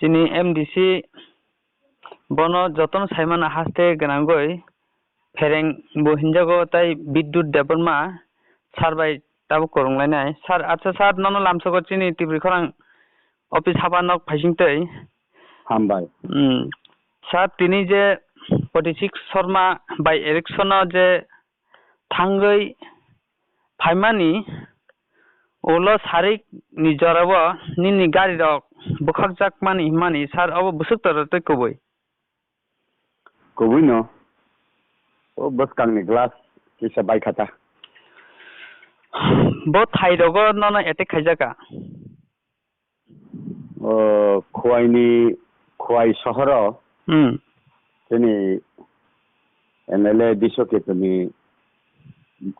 Chini MDC bono joton saimana haste ganangoi fereng bo hinjago tai Bidyut Debbarma sarbai tabu koronglainai sar acha sar nono lamsogo chini Tripuri Khorang office habanok phaisingtei hambai sar tini je 46 Sharma by election je thangoi phaimani Olo sarik ni jorabo nini gari rok bukhakjak mani sar abo busuk tor te koboi no o bus kangni glass kisa bai khata bo thai rogo nono ete khaijaka khwai shahara tini MLA disok tini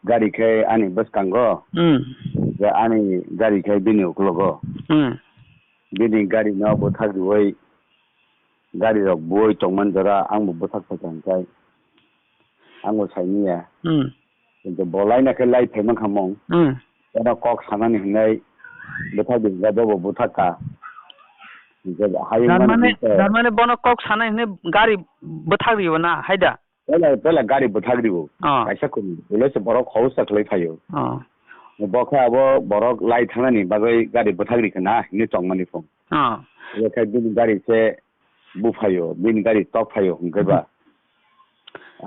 gari khai ani bus kango ya ani gari khai bini uklogo bini gari no bothak duoi gari rok boi tongman jara angbo bothak phajan kai angbo sainiya কিন্তু বলাই নাকে লাই ফেমন খামং এটা cock সানানি হিনাই bothak dinga dobo bothaka মানে বন cock সানানি হিনে গাড়ি bothak দিও না হাইদা pela gari bothak dibo kaisa kumi bolese borok haus saklai phayo bokha abo borok lai thanani bagai gari bothak rikna ni tongmani phong lekai bin gari se buphayo bin gari tok phayo hungkeba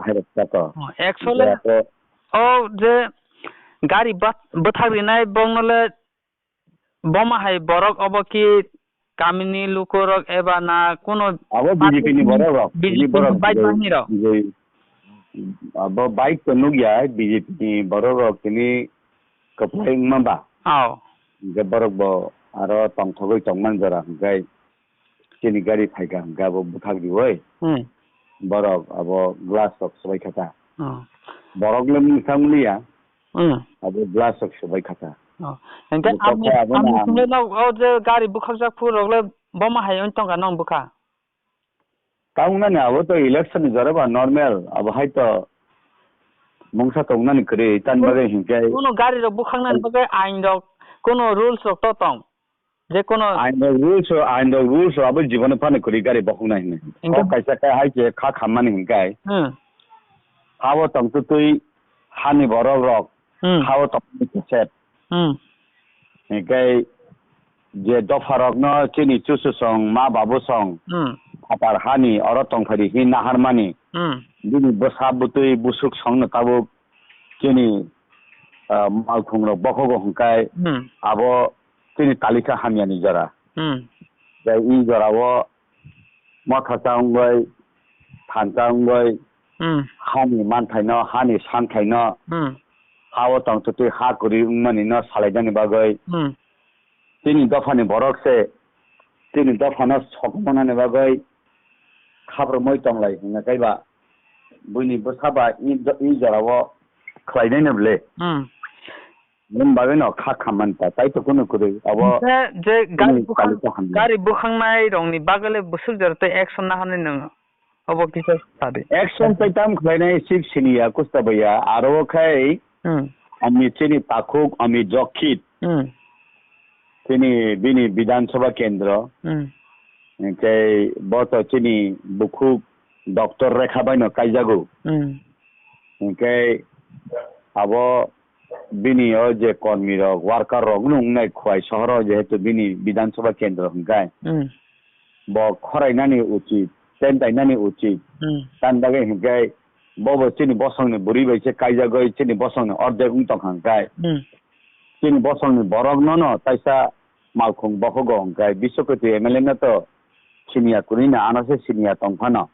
haira tako actually যে গাড়ি bothak rinai bongle boma hai borok obo ki kamini lukorok eba na kono abo BJP ni borok bike bani ro abo bike to nugya BJP ni borok kini kaplai mamba ge borok bo aro tongthogoi tongman jara gai kini gari phaiga gabo bothak dioi borok abo glass of sabai khata borok lem samliya abo glass of sabai khata engka ami sungle no o je gari bukhakjak phurogle boma hai ontong ga nong bukha kaungna ne abo to election jaraba normal abo hai to mongsa tongna ni kre tan bage hinkai kono gari ro bukhangna bage ain rok kono rules rok to tong je kono ain rules abo jibon phane kri gari bukhna hine o kaisa kai hai je kha khamani hinkai hawo tong tu tui hani borok rok hawo tong ni set hinkai je dofarok no chini chusu song ma babu song atar hani oro tong phari hi nahar mani bini bosa butui busuk song na tabu chini malkhung ro bokhogo hungkai abo chini talika hamiani jara jai I jara wo motha changbai than changbai hani manthaino hani santhaino hawo tong tu ha kuri mani no salaidani bagai tini dofani borok se tini dofano sokmana ne bagai khabro moi tonglai hina kaiba buini bosaba I jarawo khlaidai ne ble mun bagai no kha khamanta tai to kono kuri abo je gari bukhangnai rongni bagale busuk jarte action na hane nang abo kisa sade action paitam khlainai sip sinia kustabaya aro khai ami chini takhuk ami jokhit chini bini Bidhan Sabha Kendra kai boto chini bukhuk doctor rekha baino kaijago kai abo bini o je kormi rok worker rok nungnai khwai shahar jehetu bini Bidhan Sabha Kendra hungkai bo khorainani uchit tendainani uchit tandage hingkai bobo chini bosong ni buri baise kaijagoi chini bosong ni ordek tong hangkai chini bosong ni borok no taisa malkhung bokhogo hangkai bisokoti MLA na to sinia kunina anase sinia tongphano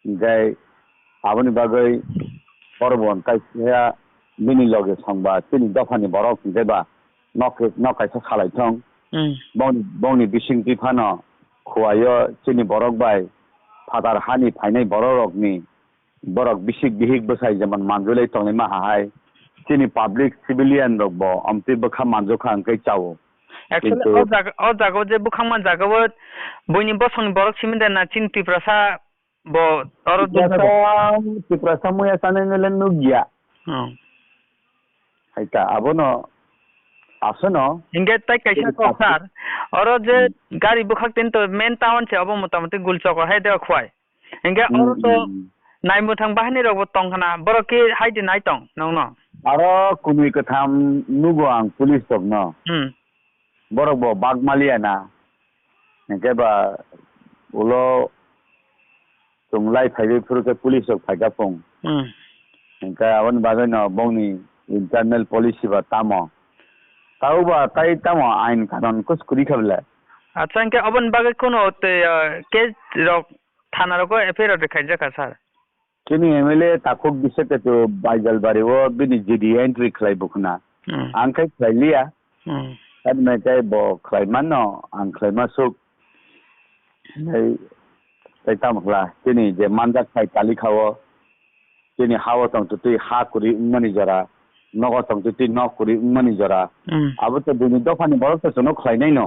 gai aboni bagai porbon kaisa bini loge songba chini dofani borok deba nokaisa khalaithong boni bising pifano khwayo chini borok bai phadar hani phainai borok ni borok bisik bihik bosai jeman manjulai tongnai ma hai chini public civilian rok bo amti bokha manjoka angkai chawo actually o jago je bukhangman jago boini bosong borok siminde na chin Triprasa bo oro Triprasa moya sanenelen nugya haita abono আসনো হিংগে তাই কাইসা cock sir or যে গাড়ি বুখাকতেন তো main town say of মোটামুটি গুলচক high দেওয়া Khowai হিংগে or তো নাইমু থাং বাহিনী রগবো তংখানা বড় কি হাইদি নাই তং নং ন আরো কুমি কথাম নুগো আং police tok no borok bo bagmalia na ke ba ulo tunglai phaibe phuruke police ok phaiga pong ka awan bagai no bongni internal policy ba tamo tau ba tai tamo ain kanon kus kuri khabla আচ্ছা ইনকে অবন বাগে কোনো কে rock থানা rock FIR দেখাই জাকা sir kini MLA takuk bisete to baijalbari wo bini jidi entry khlai bukna angkai khlailia kan me kai bo khlaiman no ang khlaima suk tai tam khla kini je manjak khai kali khawo kini hawo tong tu ha kuri mani jara nogo tong tu nok kuri mani jara abo to bini dofani borok to no khlainai no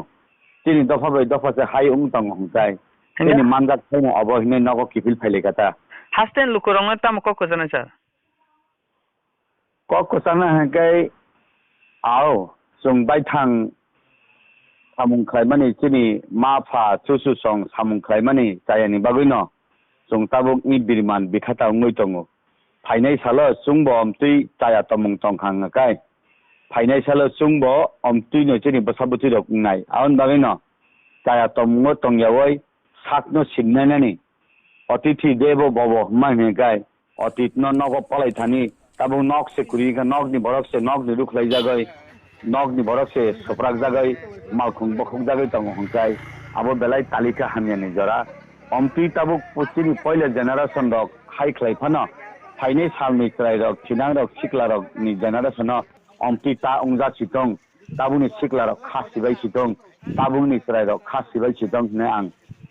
kini dofa bai dofa se hai tong hongkai kini manjak khai no abo hine nogo kipil phaile kata হাসতেন লুকুরং তাম কক জানা sir কক sana kai ao sung bai thang samung khlaimani chini ma pha chu song samung khlaimani chayani bagino sung tabuk ni birman bikhata ngoi tongo phainai salo sungbo amtui chaya tamung tongkhang kai phainai salo sungbo amtui no chini basabuti rok nai aon bagino chaya tamungo tongyawai sakno sinnanani অতিথি দেব Bob মানে গায় অতীত নগ পলাই Thani তাবু knock সে কুরি knock নি বরক সে knock নি রুখলাই জাগৈ knock নি বরক সে সপ্রাক জাগৈ মালখুং বখুং জাগৈ তং হংকাই আবো বেলাই তালিকা হামিয়ানি জরা অমতি তাবু পুচিনি পয়লে জেনারেশন রক হাই খ্লাই ফানো ফাইনে সালনি ত্রাই রক চিনাং রক সিকলা রক নি জেনারেশন অমতি তা উংজা চিতং তাবুনি সিকলা রক খাসিবাই চিতং তাবুনি ত্রাই রক খাসিবাই চিতং নে আং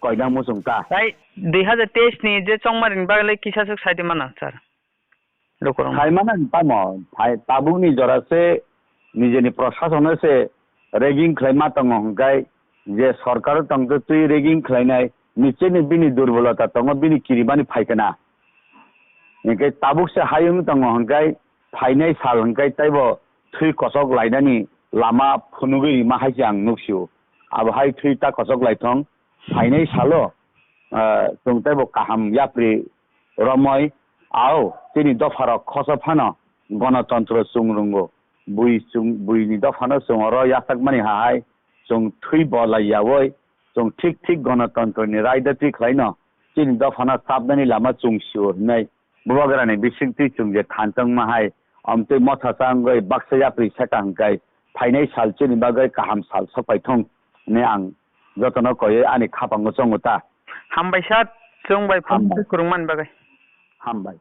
কয়না মুসুংতা তাই 2023 নি যে চংমারিন বাগলে কিসাসক সাইতে মানা স্যার লোকরং খাইমানা পামো তাবুনি জরাসে নিজেনি প্রশাসন সে রেগিং খাইমা তং হংকাই যে সরকার তং তুই রেগিং খাইনাই নিচেনি বিনি দুর্বলতা তং বিনি কিরিবানি ফাইকেনা একে তাবুক সে হাইং তং হংকাই ফাইনাই সাল হংকাই তাইবো থুই কসক লাইনানি লামা ফুনুগি मा हाइसे आं नुक्सिउ अब हाइ थुई ता कसक लाइथं फाइनाइ सालो तुंगते बो काहाम याप्रि रमय आओ तिनी दफार खस फानो गणतन्त्र सुंगरुंगो बुइनी दफानो सुंगरो यातक मानि हाय सुं थुई बलायावै सुं ठीक गणतन्त्र नि रायदति खलाइनो तिनी दफाना साबदानि लामा चुंसिउ नै बुवागरानि बिसिंति चुंजे थानतंग माहाय अमते मथासांगै बाक्सा याप्रि सेटांगाय फाइनाइ साल चिनि बागै काहाम साल सपाइथं ने आं जतन कय आनि खापांगो चंगुता हामबाय सार जोंबाय फन खुरुंमान बागै हामबाय